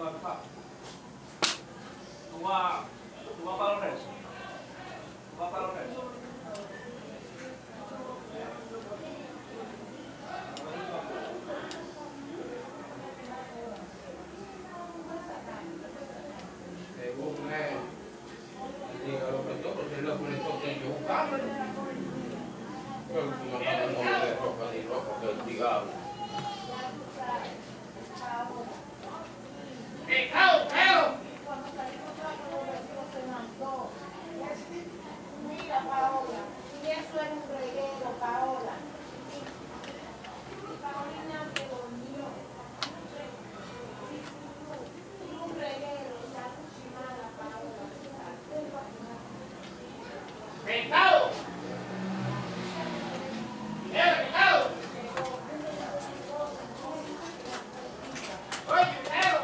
Tú vas para los rezos. Tú vas para los rezos. Según él, diga lo que yo, pues él lo conectó que yo buscaba. Pero tú no estás dando de ropa ni ropa, que el diablo. Mira, Paola, y eso es un reguero, Paola. Paulina te dormió. Un reguero, ya cuchimada, Paola. ¡Pecado! ¡Pecado! ¡Oye, pecado!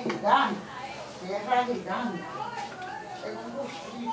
gigante. Terra gigante. É um buchinho.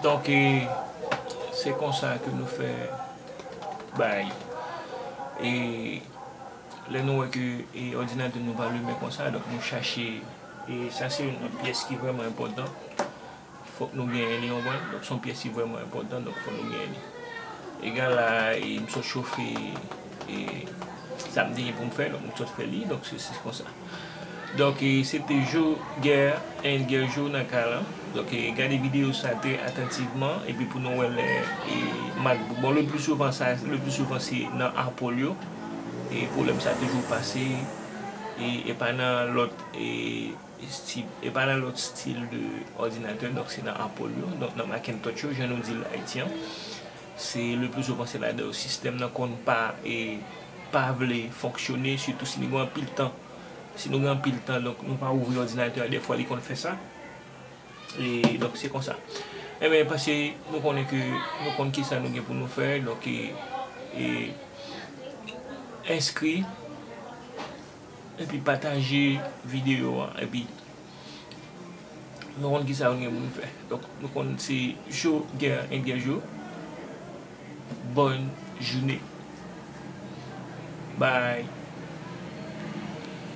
Donc, c'est comme ça que nous faisons. Et les nous que l'ordinateur nous va allumer comme ça, donc nous chercher. Et ça, c'est une pièce qui est vraiment importante. Il faut que nous gagnions. Donc, c'est une pièce qui est vraiment importante, donc il faut que nous gagnions. Et gars là, il me sont chauffé et samedi pour me faire, donc je fais lui, donc c'est comme ça. Donc c'était jour guerre, un guerre jour dans le cas. Donc regardez vidéo ça attentivement et puis pour nous MacBook. Bon le plus souvent c'est dans Apple et problème ça toujours passé et pas dans l'autre style de ordinateur, donc c'est dans Apple donc dans Macintosh je nous dis haïtien. C'est le plus souvent c'est là le système n'a pas voulu fonctionner surtout si nous avons pile temps. Si nous avons pile temps, donc nous pas ouvrir l'ordinateur, des fois qu'on fait ça. Et donc c'est comme ça. Et bien parce que nous connaissons qui ça nous pour nous faire, donc inscrit et puis partager vidéo et puis nous connaissons qui ça nous pour nous faire. Donc nous connaissons jour guerre et guerre jour. Bonne journée. Bye.